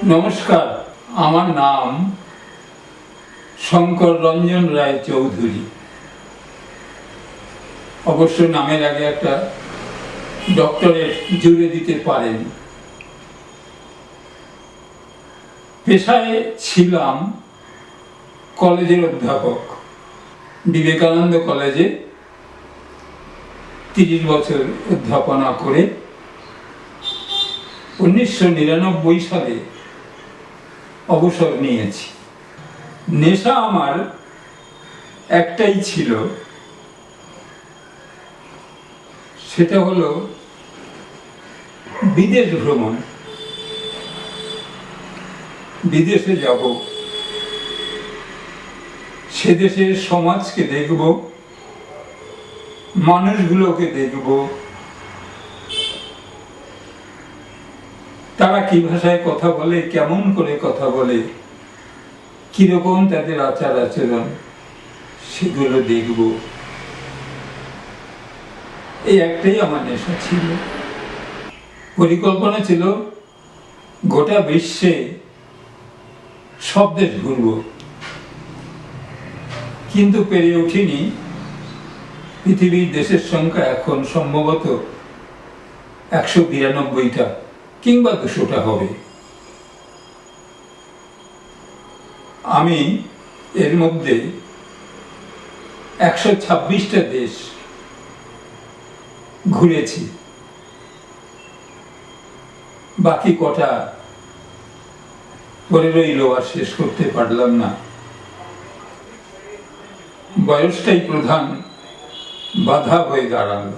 নমস্কার, আমার নাম শঙ্কর রঞ্জন রায় চৌধুরী। অবশ্য নামের আগে একটা ডক্টরেট জুড়ে দিতে পারেন। পেশায় ছিলাম কলেজের অধ্যাপক। বিবেকানন্দ কলেজে 30 বছর অধ্যাপনা করে 1999 সালে অবসর নিয়েছি। নেশা আমার একটাই ছিল, সেটা হলো বিদেশ ভ্রমণ। বিদেশে যাব, সে দেশের সমাজকে দেখব, মানুষগুলোকে দেখব, তারা কি ভাষায় কথা বলে, কেমন করে কথা বলে, কিরকম তাদের আচার আচরণ, সেগুলো দেখব। এই একটাই আমার নেশা ছিল। পরিকল্পনা ছিল গোটা বিশ্বে সব দেশ ঘুরব, কিন্তু পেরে উঠিনি। পৃথিবীর দেশের সংখ্যা এখন সম্ভবত 192টা কিংবা 200টা হবে। আমি এর মধ্যে 126টা দেশ ঘুরেছি। বাকি কটা পরে রইল, আর শেষ করতে পারলাম না। বয়সটাই প্রধান বাধা হয়ে দাঁড়ালো।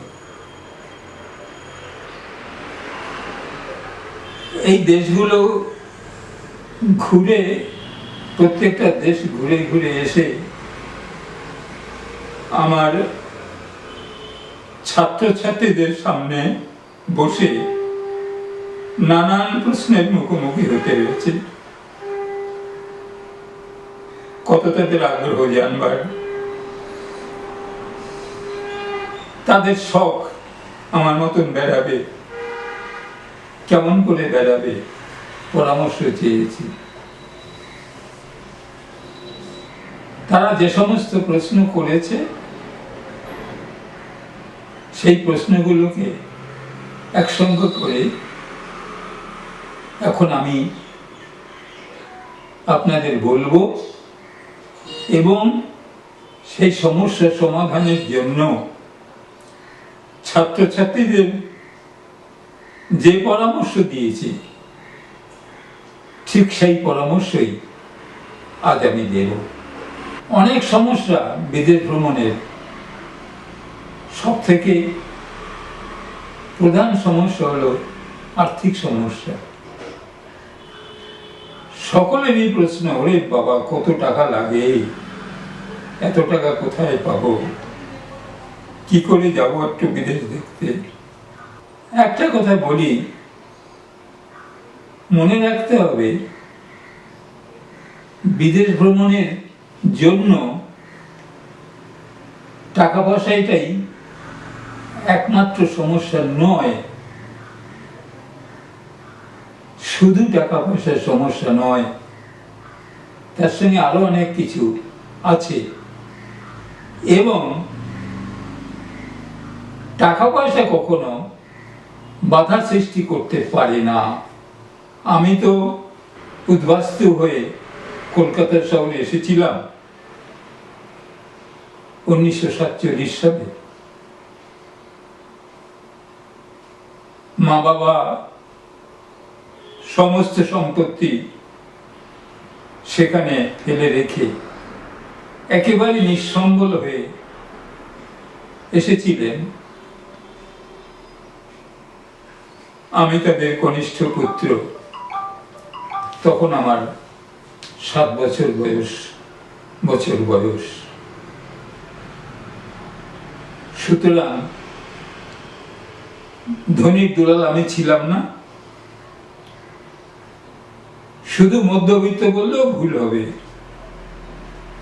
এই দেশগুলো ঘুরে, প্রত্যেকটা দেশ ঘুরে ঘুরে এসে আমার ছাত্রছাত্রীদের সামনে বসে নানান প্রশ্নের মুখোমুখি হতে হয়েছে। কত তাদের আগ্রহ জানবার, তাদের শখ আমার মতন বেড়াবে, কেমন করে বেড়াবে, পরামর্শ চেয়েছি। তারা যে সমস্ত প্রশ্ন করেছে, সেই প্রশ্নগুলোকে একসঙ্গে করে এখন আমি আপনাদের বলবো, এবং সেই সমস্যা সমাধানের জন্য ছাত্রছাত্রীদের যে পরামর্শ দিয়েছি, ঠিক সেই পরামর্শই আজ আমি দেব। অনেক সমস্যা বিদেশ ভ্রমণের। সব থেকে প্রধান সমস্যা হলো আর্থিক সমস্যা। সকলেরই প্রশ্ন, ওরে বাবা, কত টাকা লাগে, এত টাকা কোথায় পাবো, কি করে যাবো একটু বিদেশ দেখতে। একটা কথা বলি, মনে রাখতে হবে, বিদেশ ভ্রমণের জন্য টাকা পয়সাটাই একমাত্র সমস্যা নয়। শুধু টাকা পয়সার সমস্যা নয়, তার সঙ্গে আরো অনেক কিছু আছে। এবং টাকা পয়সা কখনো বাধা সৃষ্টি করতে পারে না। আমি তো উদ্বাস্তু হয়ে কলকাতার শহরে এসেছিলাম 1947 সালে। মা বাবা সমস্ত সম্পত্তি সেখানে ফেলে রেখে একেবারে নিঃসম্বল হয়ে এসেছিলেন। আমি তাদের কনিষ্ঠ পুত্র। তখন আমার 7 বছর বয়স। সুতরাং ধনীর দুলাল আমি ছিলাম না। শুধু মধ্যবিত্ত বললেও ভুল হবে।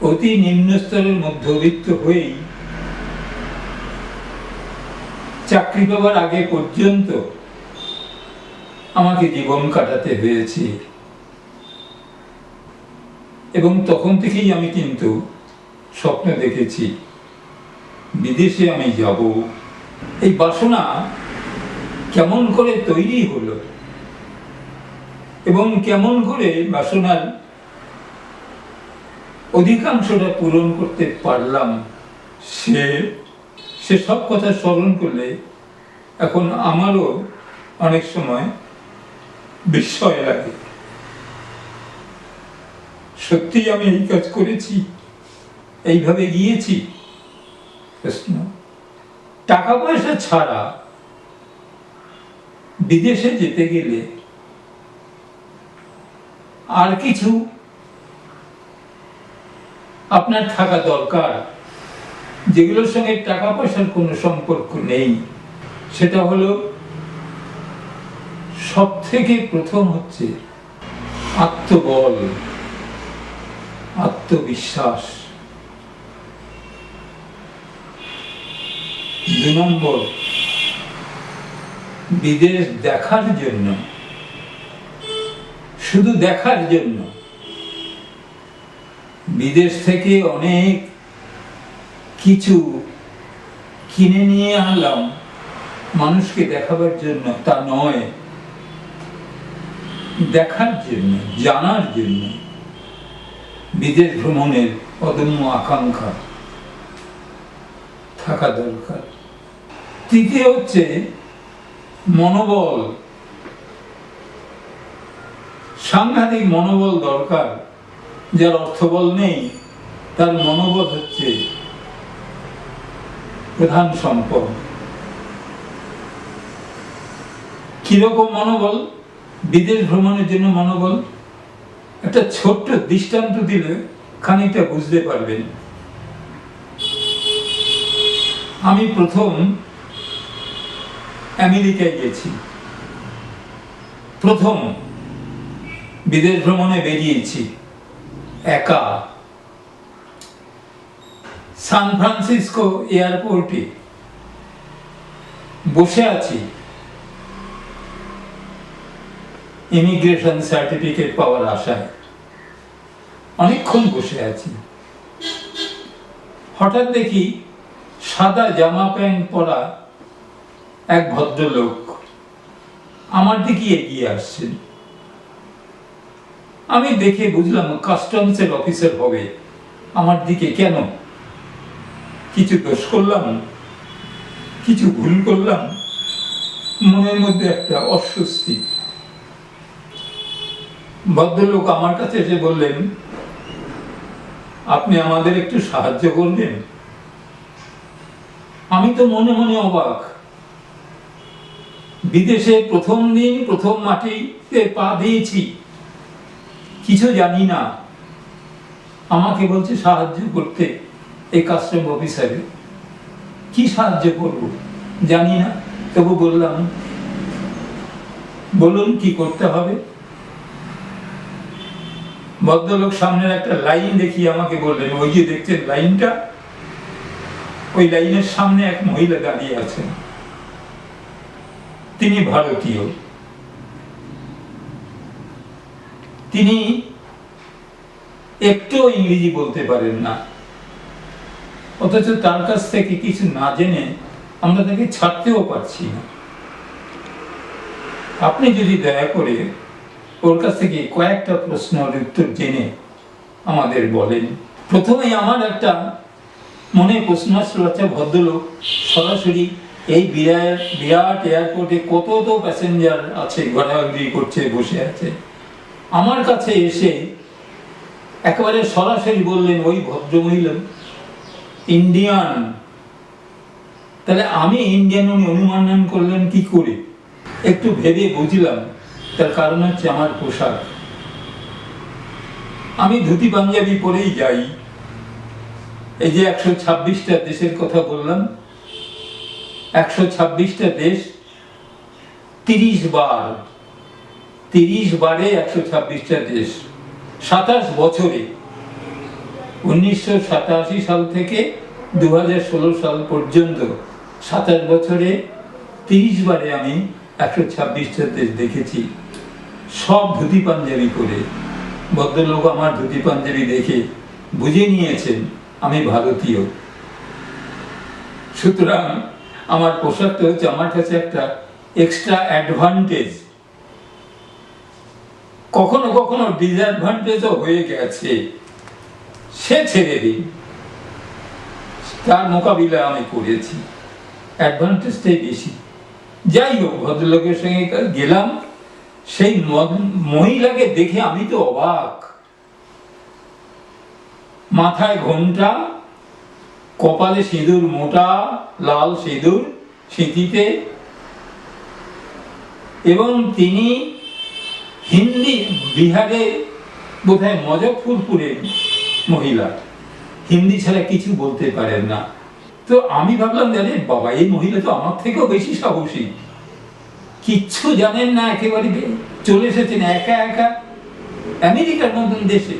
অতি নিম্ন স্তরের মধ্যবিত্ত হয়েই চাকরি পাবার আগে পর্যন্ত আমাকে জীবন কাটাতে হয়েছে। এবং তখন থেকেই আমি কিন্তু স্বপ্ন দেখেছি বিদেশে আমি যাব। এই বাসনা কেমন করে তৈরি হলো এবং কেমন করে বাসনার অধিকাংশটা পূরণ করতে পারলাম, সে সব কথা স্মরণ করলে এখন আমারও অনেক সময় বিস্ময় লাগে। সত্যি আমি এই কাজ করেছি, এইভাবে গিয়েছি? প্রশ্ন। টাকা পয়সা ছাড়া বিদেশে যেতে গেলে আর কিছু আপনার থাকা দরকার যেগুলোর সঙ্গে টাকা পয়সার কোনো সম্পর্ক নেই। সেটা হলো সব থেকে প্রথম হচ্ছে আত্মবল, আত্মবিশ্বাস। 2 নম্বর, বিদেশ দেখার জন্য, শুধু দেখার জন্য। বিদেশ থেকে অনেক কিছু কিনে নিয়ে আনলাম মানুষকে দেখাবার জন্য, তা নয়, দেখার জন্য, জানার জন্য। বিদেশ ভ্রমণের অদম্য আকাঙ্ক্ষা থাকা দরকার। তৃতীয় হচ্ছে মনোবল, সাংঘাতিক মনোবল দরকার। যার অর্থবল নেই তার মনোবল হচ্ছে প্রধান সম্পদ। কিরকম মনোবল? বিদেশ ভ্রমণের জন্য মনোবল একটা ছোট্ট দৃষ্টান্ত দিলে খানিকটা বুঝতে পারবেন। আমি প্রথম আমেরিকায় গেছি, প্রথম বিদেশ ভ্রমণে বেরিয়েছি একা। সান ফ্রান্সিসকো এয়ারপোর্টে বসে আছি ইমিগ্রেশন সার্টিফিকেট পাওয়ার আশায়। অনেকক্ষণ বসে আছি, হঠাৎ দেখি সাদা জামা প্যান্ট পরা এক ভদ্রলোক আমার দিকে এগিয়ে আসছেন। আমি দেখে বুঝলাম কাস্টমসের অফিসার হবে। আমার দিকে কেন? কিছু দোষ করলাম? কিছু ভুল করলাম? মনের মধ্যে একটা অস্বস্তি। ভদ্রলোক আমার কাছে এসে বললেন, আপনি আমাদের একটু সাহায্য করবেন? আমি তো মনে মনে অবাক। বিদেশে প্রথম দিন প্রথম মাটিতে পা দিয়েছি, কিছু জানি না, আমাকে বলছে সাহায্য করতে। এই কাস্টম অফিসারে কি সাহায্য করব জানি না, তবু বললাম, বলুন কি করতে হবে। ভদ্রলোক সামনের একটা লাইন দেখিয়ে আমাকে বললেন, ওই যে দেখছেন লাইনটা, ওই লাইনের সামনে এক মহিলা দাঁড়িয়ে আছেন, তিনি ভারতীয়। তিনি একটুও ইংরেজি বলতে পারেন না, অথচ তার কাছ থেকে কিছু না জেনে আমরা তাকে ছাড়তেও পারছি না। আপনি যদি দয়া করে ওর কাছ থেকে কয়েকটা প্রশ্নের উত্তর জেনে আমাদের বলেন। প্রথমেই আমার একটা মনে প্রশ্ন আসলো, আচ্ছা ভদ্রলোক সরাসরি এই বিরাট এয়ারপোর্টে কত তো প্যাসেঞ্জার আছে, ঘোরাঘুরি করছে, বসে আছে, আমার কাছে এসে একেবারে সরাসরি বললেন ওই ভদ্রমহিলা ইন্ডিয়ান। তাহলে আমি ইন্ডিয়ান উনি অনুমান করলেন কি করে? একটু ভেবে বুঝলাম তার কারণ হচ্ছে আমার পোশাক। আমি ধুতি পাঞ্জাবি পরেই যাই। এই যে 126টা দেশের কথা বললাম, 126টা দেশ, 30 বারে 126টা দেশ, 27 বছরে, 1987 সাল থেকে 2016 সাল পর্যন্ত 27 বছরে 30 বারে আমি 126টা দেশ দেখেছি, সব ধুতি পাঞ্জাবি পরে। ভদ্রলোক আমার ধুতি পাঞ্জাবি দেখে বুঝে নিয়েছেন আমি ভারতীয়, সুতরাং আমার পোশাকটা হচ্ছে আমার কাছে একটা এক্সট্রা অ্যাডভান্টেজ, কখনো কখনো ডিসঅ্যাডভান্টেজও হয়ে গেছে, সে ছেড়ে দিন, তার মোকাবিলা আমি করেছি, অ্যাডভান্টেজটাই বেশি। যাই হোক, ভদ্রলোকের সঙ্গে গেলাম, সেই মহিলাকে দেখে আমি তো অবাক, মাথায় ঘোমটা, কপালে সিঁদুর, মোটা লাল সিঁদুর সিঁথিতে, এবং তিনি হিন্দি, বিহারে বোধহয় মজফরপুরের মহিলা, হিন্দি ছাড়া কিছু বলতে পারেন না। তো আমি ভাবলাম, জানেন বাবা, এই মহিলা তো আমার থেকেও বেশি সাহসী, কিচ্ছু জানেন না, একেবারে চলে এসেছেন একা একা আমেরিকার মতন দেশে।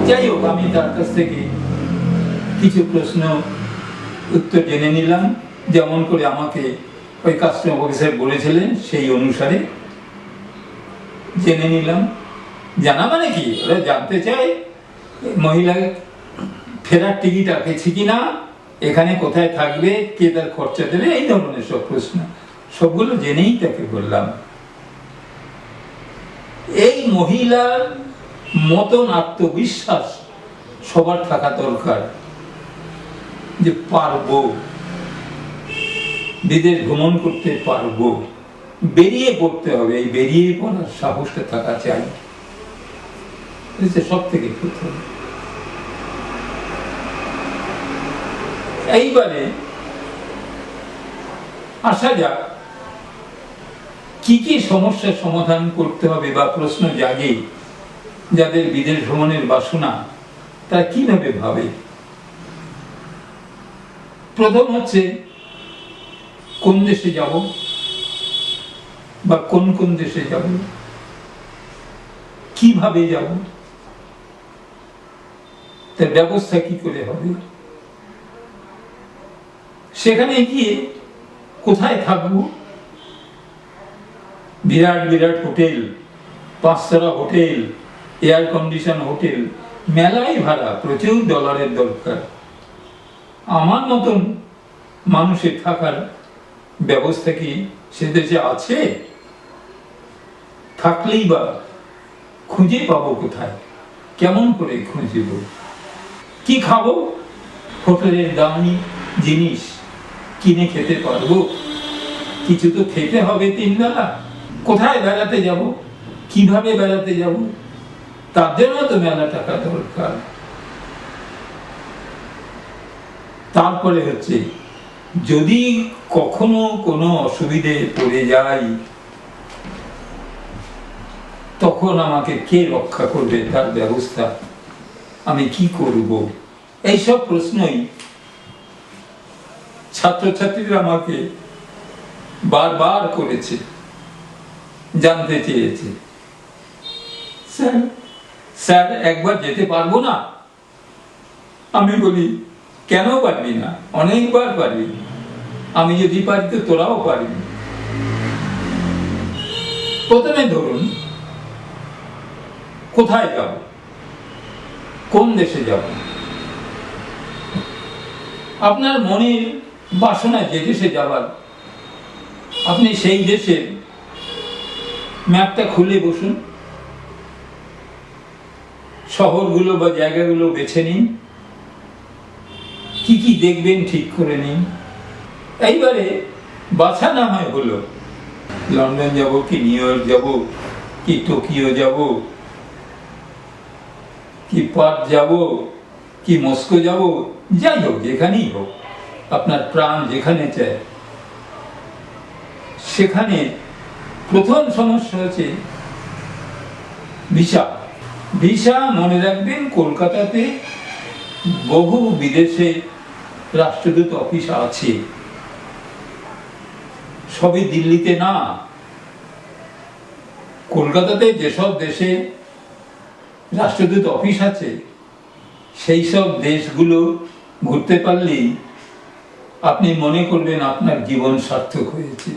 যাই হোক, আমি তার কাছ থেকে কিছু প্রশ্ন উত্তর জেনে নিলাম, যেমন করে আমাকে ওই কাস্টম অফিসার বলেছিলেন সেই অনুসারে জেনে নিলাম। জানা মানে কি, ওরা জানতে চায় মহিলা ফেরার টিকিট আছে কিনা, এখানে কোথায় থাকবে, কে তার খরচা দেবে, এই ধরনের সব প্রশ্ন, সবগুলো জেনেই তাকে বললাম। এই মহিলার মতন আত্মবিশ্বাস সবার থাকা দরকার, যে পারবো, বিদেশ ভ্রমণ করতে পারবো, বেরিয়ে পড়তে হবে, এই বেরিয়ে পড়ার সাহসটা থাকা চাই, সব থেকে প্রথম। এইবারে আসা যাক, কি কি সমস্যার সমাধান করতে হবে বা প্রশ্ন জাগে যাদের বিদেশ ভ্রমণের বাসনা, তারা কিভাবে ভাবে। প্রথম হচ্ছে কোন দেশে যাব বা কোন কোন দেশে যাব, কিভাবে যাব, তার ব্যবস্থা কি করে হবে, সেখানে গিয়ে কোথায় থাকবো। বিরাট বিরাট হোটেল, 5 তারা হোটেল, এয়ার কন্ডিশন হোটেল, মেলায় ভাড়া, প্রচুর ডলারের দরকার। আমার মতন মানুষের থাকার ব্যবস্থা কি সে দেশে আছে? থাকলেই বা খুঁজে পাবো কোথায়, কেমন করে খুঁজব, কি খাবো, হোটেলের দামি জিনিস কিনে খেতে পারবো, কিছু তো খেতে হবে 3 বেলা। কোথায় বেড়াতে যাব, কিভাবে বেড়াতে যাব, তার জন্য তো মেলা টাকা দরকার। তারপরে হচ্ছে, যদি কখনো কোনো অসুবিধে পড়ে যাই, তখন আমাকে কে রক্ষা করবে, তার ব্যবস্থা আমি কি করব। এইসব প্রশ্নই ছাত্রছাত্রীরা আমাকে বারবার করেছে, জানতে চেয়েছে, স্যার স্যার একবার যেতে পারবো না? আমি বলি, কেন পারবি না, অনেকবার পারবি, আমি যদি পারি তো তোরাও পারবি। প্রথমে ধরুন, কোথায় যাব, কোন দেশে যাব, আপনার মনের বাসনা যে দেশে যাবার, আপনি সেই দেশের ম্যাপটা খুলে বসুন, শহরগুলো বা জায়গাগুলো বেছে নিন, কি কি দেখবেন ঠিক করে নিন। এইবারে বাছা না হয় হলো, লন্ডন যাব কি নিউ ইয়র্ক যাব কি টোকিও যাব কি পার্থ যাব কি মস্কো যাব, যাই হোক, যেখানেই হোক, আপনার প্রাণ যেখানে চায় সেখানে। প্রথম সমস্যা হচ্ছে ভিসা। ভিসা মনে রাখবেন, কলকাতাতে বহু বিদেশে রাষ্ট্রদূত অফিস আছে, সবই দিল্লিতে না। কলকাতাতে যেসব দেশে রাষ্ট্রদূত অফিস আছে, সেই সব দেশগুলো ঘুরতে পারলেই আপনি মনে করবেন আপনার জীবন সার্থক হয়েছে।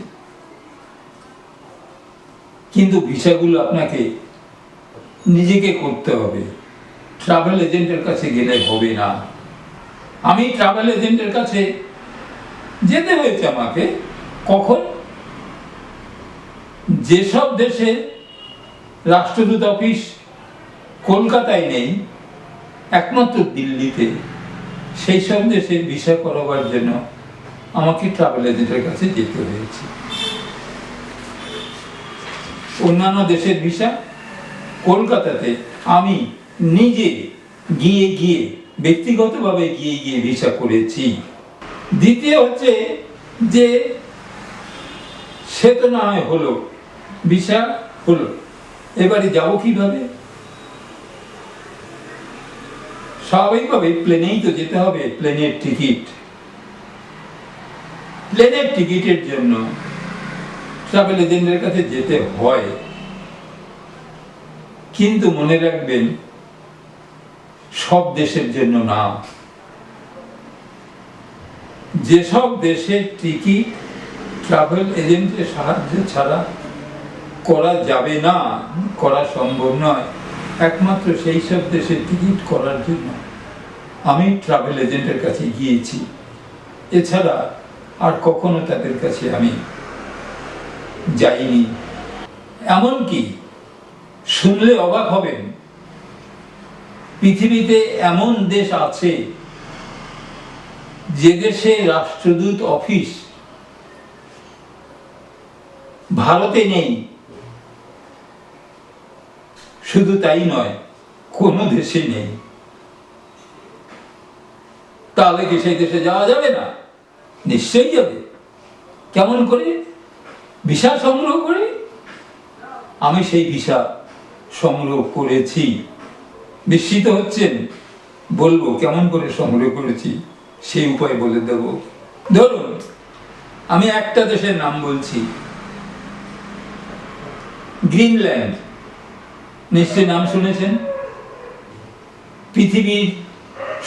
কিন্তু ভিসাগুলো আপনাকে নিজেকে করতে হবে, ট্রাভেল এজেন্টের কাছে গেলে হবে না। আমি ট্রাভেল এজেন্টের কাছে যেতে হয়েছে আমাকে কখন, যেসব দেশে রাষ্ট্রদূত অফিস কলকাতায় নেই, একমাত্র দিল্লিতে, সেই সব দেশে ভিসা করাবার জন্য আমাকে ট্রাভেল এজেন্টের কাছে যেতে হয়েছে। অন্যান্য দেশের ভিসা কলকাতাতে আমি নিজে গিয়ে ব্যক্তিগতভাবে গিয়ে ভিসা করেছি। দ্বিতীয় হচ্ছে যে সে তো না হয় হলো, ভিসা হলো, এবারে যাব কিভাবে? স্বাভাবিকভাবে প্লেনেই তো যেতে হবে, প্লেনের টিকিটের জন্য ট্রাভেল এজেন্টের কাছে যেতে হয়। কিন্তু মনে রাখবেন, সব দেশের জন্য না। যেসব দেশের টিকিট ট্রাভেল এজেন্টের সাহায্য ছাড়া করা যাবে না, করা সম্ভব নয়, একমাত্র সেই সব দেশের টিকিট করার জন্য আমি ট্রাভেল এজেন্টের কাছে গিয়েছি। এছাড়া আর কখনো তাদের কাছে আমি যাইনি। এমনকি শুনলে অবাক হবেন, পৃথিবীতে এমন দেশ আছে যে দেশে রাষ্ট্রদূত অফিস ভারতে নেই। শুধু তাই নয়, কোনো দেশে নেই। তাহলে কি সেই দেশে যাওয়া যাবে না? নিশ্চয়ই যাবে। কেমন করে? ভিসা সংগ্রহ করে। আমি সেই ভিসা সংগ্রহ করেছি। বিস্মিত হচ্ছেন? বলবো কেমন করে সংগ্রহ করেছি, সেই উপায় বলে দেব। ধরুন, আমি একটা দেশের নাম বলছি, গ্রিনল্যান্ড। নিশ্চয়ই নাম শুনেছেন। পৃথিবীর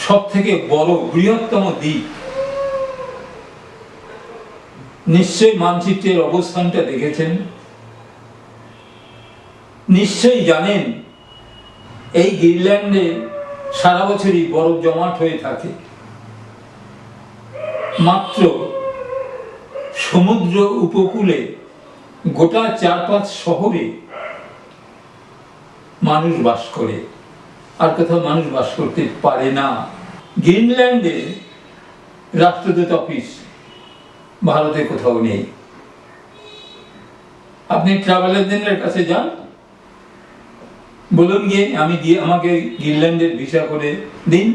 সব থেকে বড় বৃহত্তম দ্বীপ। নিশ্চয়ই মানচিত্রের অবস্থানটা দেখেছেন। নিশ্চয়ই জানেন এই গ্রিনল্যান্ডে সারা বছরই বরফ জমাট হয়ে থাকে। মাত্র সমুদ্র উপকূলে গোটা 4-5 শহরে মানুষ বাস করে, আর কোথাও মানুষ বাস করতে পারে না। গ্রিনল্যান্ডে রাষ্ট্রদূত অফিস ভারতে কোথাও নেই। আপনি ট্রাভেল এজেন্টের কাছে যান, বলুন গিয়ে আমাকে গ্রিনল্যান্ডের ভিসা করে দিন।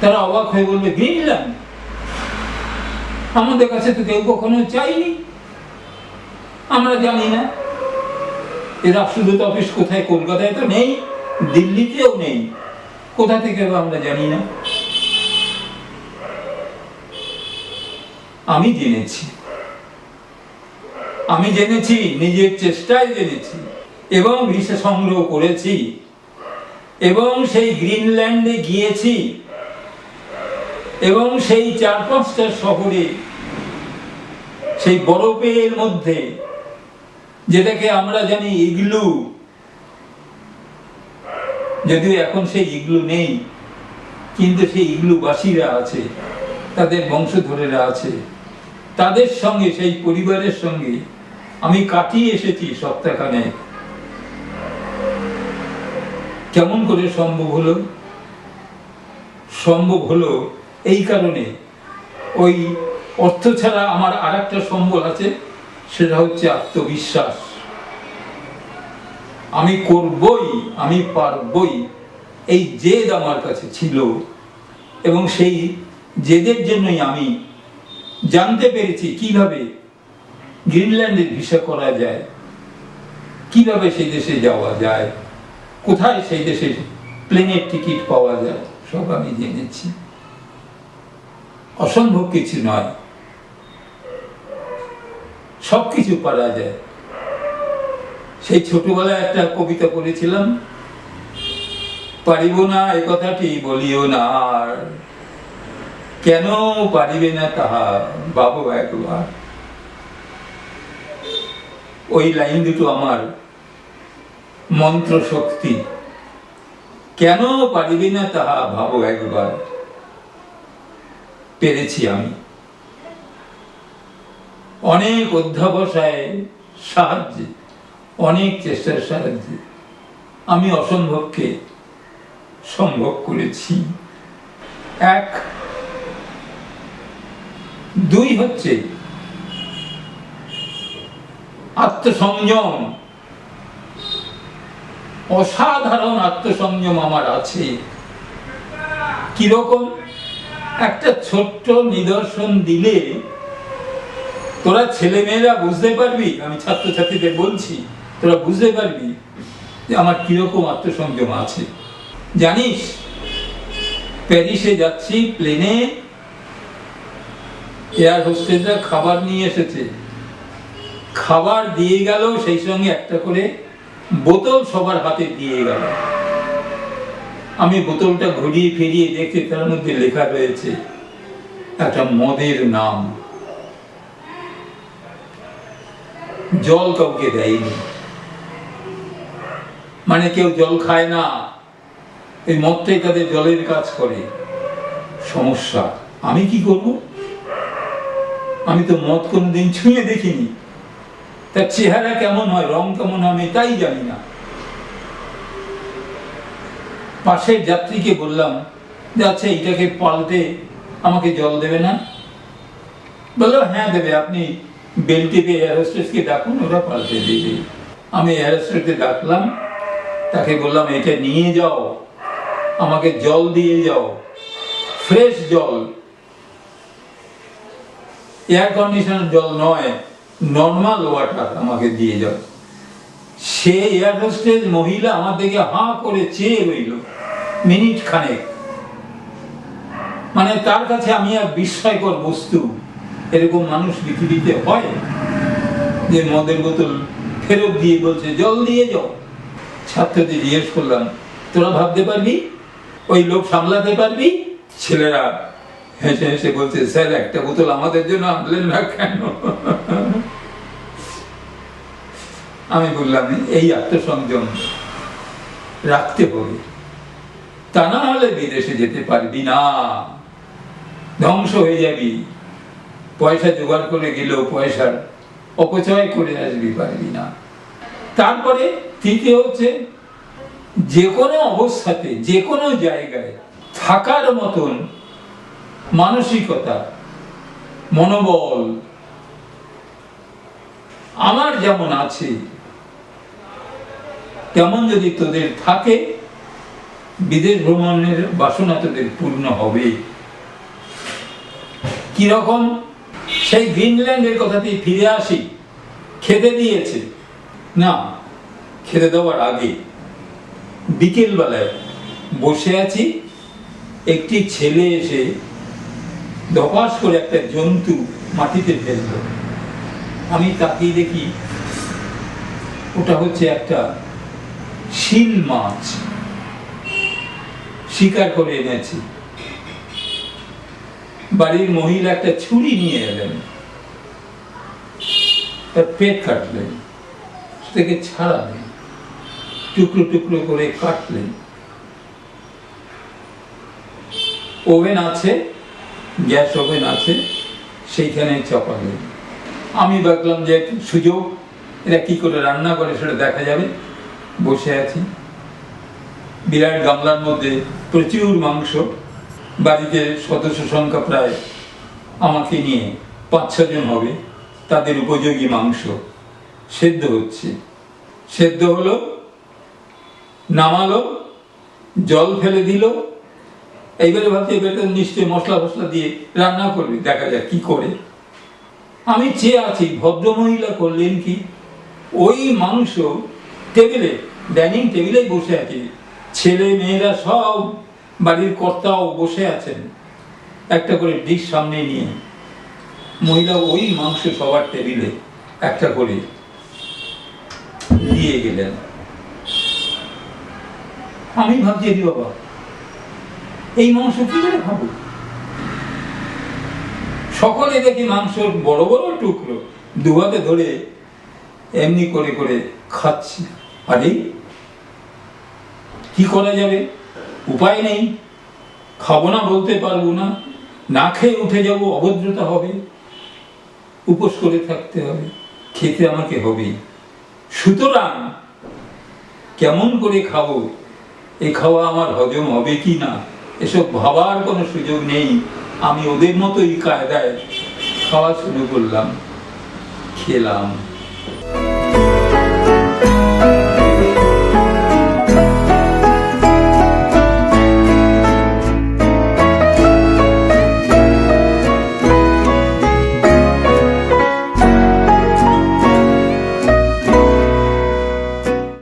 তারা অবাক হয়ে বলবে, গ্রিনল্যান্ড? আমাদের কাছে তো কেউ কখনো চাইনি, আমরা জানি না। এই রাষ্ট্রদূত অফিস কোথায়? কলকাতায় তো নেই, দিল্লিতেও নেই, কোথা থেকে আমরা জানি না। আমি জেনেছি, নিজের চেষ্টায় জেনেছি, এবং ভিসা সংগ্রহ করেছি, এবং সেই গ্রিনল্যান্ডে গিয়েছি, এবং সেই 4-5টা শহরে, সেই বরফের মধ্যে, যেটাকে আমরা জানি ইগলু, যদিও এখন সেই ইগলু নেই, কিন্তু সেই ইগলুবাসীরা আছে, তাদের বংশধরেরা আছে, তাদের সঙ্গে, সেই পরিবারের সঙ্গে আমি কাটিয়ে এসেছি সপ্তাহখানেক। কেমন করে সম্ভব হলো? সম্ভব হলো এই কারণে, ওই অর্থ ছাড়া আমার আর একটা সম্বল আছে, সেটা হচ্ছে আত্মবিশ্বাস। আমি করবই, আমি পারবই, এই জেদ আমার কাছে ছিল। এবং সেই জেদের জন্যই আমি জানতে পেরেছি কিভাবে গ্রিনল্যান্ডের ভিসা করা যায়, কিভাবে সেই দেশে যাওয়া যায়, কোথায় সেই দেশের প্লেনের টিকিট পাওয়া যায়, সব আমি জেনেছি। অসম্ভব কিছু নয়, সবকিছু পারা যায়। সেই ছোটবেলায় একটা কবিতা পড়েছিলাম, পারিব না এ কথাটি বলিও না আর, কেন পারিবে না তাহা ভাবো একবার। ওই লাইন দুটো আমার মন্ত্র শক্তি, কেন পারিবি না তাহা ভাবো একবার। পেরেছি আমি অনেক অধ্যাবসায় সাহায্যে, অনেক চেষ্টার সাহায্যে আমি অসম্ভবকে সম্ভব করেছি। এক। দুই হচ্ছে আত্মসংযম। অসাধারণ আত্মসংযম আমার আছে। কিরকম? একটা ছোট্ট নিদর্শন দিলে তোরা ছেলেমেয়েরা বুঝতে পারবি, আমি ছাত্রছাত্রীদের বলছি, তোরা বুঝতে পারবি যে আমার কিরকম আত্মসংযম আছে। জানিস, প্যারিসে যাচ্ছি প্লেনে, এয়ার হোস্টেসরা খাবার নিয়ে এসেছে, খাবার দিয়ে গেল, সেই সঙ্গে একটা করে বোতল সবার হাতে দিয়ে গেল। আমি বোতলটা ঘুরিয়ে ফিরিয়ে দেখি, তার মধ্যে লেখা রয়েছে একটা মদের নাম। জল কাউকে দেয়নি, মানে কেউ জল খায় না, এই মদটাই তাদের জলের কাজ করে। সমস্যা, আমি কি করব? আমি তো মদ কোনোদিন ছুঁয়ে দেখিনি, তার চেহারা কেমন হয়, রং কেমন হয়, আমি তাই জানি না। পাশের যাত্রীকে বললাম যে আচ্ছা এটাকে পাল্টে আমাকে জল দেবে না? বললো হ্যাঁ দেবে, আপনি বেল টিপে এয়ার হোস্টেসকে ডাকুন, ওরা পাল্টে দেবে। আমি এয়ার হোস্টেসকে ডাকলাম, তাকে বললাম এটা নিয়ে যাও, আমাকে জল দিয়ে যাও, ফ্রেশ জল, এয়ার কন্ডিশনার জল নয়, নর্মাল ওয়াটার আমাকে দিয়ে যাও। সে এয়ার হোস্টেস মহিলা আমার দিকে হাঁ করে চেয়ে রইল মিনিট খানেক, মানে তার কাছে আমি এক বিস্ময়কর বস্তু। এরকম মানুষ পৃথিবীতে হয় যে মদের বোতল ফেরত দিয়ে বলছে জল দিয়ে যাও। ছাত্রদের জিজ্ঞেস করলাম তোরা ভাবতে পারবি, ওই লোক সামলাতে পারবি? ছেলেরা হেসে হেসে বলছে স্যার একটা বোতল আমাদের জন্য আনলেন না কেন? আমি বললাম এই আত্মসংযম রাখতে হবে, তা না হলে বিদেশে যেতে পারবি না, ধ্বংস হয়ে যাবি। পয়সা জোগাড় করে গেলেও পয়সার অপচয় করে আসবি, পারবি না। তারপরে তৃতীয় হচ্ছে যে কোনো অবস্থাতে, যে কোনো জায়গায় থাকার মতন মানসিকতা, মনোবল আমার যেমন আছে তেমন যদি তোদের থাকে, বিদেশ ভ্রমণের বাসনা তোদের পূর্ণ হবে। কিরকম? সেই গ্রিনল্যান্ডের কথাতেই ফিরে আসি। খেতে দিয়েছে না, খেতে দেওয়ার আগে বিকেল বেলায় বসে আছি, একটি ছেলে এসে ধপাস করে একটা জন্তু মাটিতে ফেলল। আমি তাকিয়ে দেখি ওটা হচ্ছে একটা শিল মাছ, শিকার করে এনেছি। বাড়ির মহিলা একটা ছুরি নিয়ে এলেন, তার পেট কাটলেন, থেকে ছাড়ালেন, টুকরো টুকরো করে কাটলেন। ওভেন আছে, গ্যাস ওভেন আছে, সেইখানে চাপালেন। আমি ভাবলাম যে সুযোগ, এরা কি করে রান্না করে সেটা দেখা যাবে। বসে আছি, বিরাট গামলার মধ্যে প্রচুর মাংস, বাড়িতে সদস্য সংখ্যা প্রায় আমাকে নিয়ে 5-6 জন হবে, তাদের উপযোগী মাংস সেদ্ধ হচ্ছে। সেদ্ধ হলো, নামালো, জল ফেলে দিল। এইবারে ভাবছি এবারে নিশ্চয়ই মশলা ফসলা দিয়ে রান্না করবে, দেখা যাক কি করে। আমি চেয়ে আছি, ভদ্রমহিলা করলেন কি, ওই মাংস টেবিলে, ডাইনিং টেবিলেই বসে আছে, ছেলে মেয়েরা সব, বাড়ির কর্তাও বসে আছেন, একটা করে ডিশ সামনে নিয়ে মহিলা ওই মাংস সবার টেবিলে একটা করে দিয়ে গেলেন। আমি ভাবছি বাবা এই মাংস কি করে খাবো? সকলে দেখি মাংস বড় বড় টুকরো দুহাতে ধরে এমনি করে করে খাচ্ছি। আরে কি করা যাবে? উপায় নেই, খাবো না বলতে পারবো না, না খেয়ে উঠে যাব, অভদ্রতা হবে, উপোস করে থাকতে হবে, খেতে আমাকে হবে। সুতরাং কেমন করে খাবো, এই খাওয়া আমার হজম হবে কি না, এসব ভাবার কোনো সুযোগ নেই। আমি ওদের মতোই কায়দায় খাওয়া শুরু করলাম, খেলাম।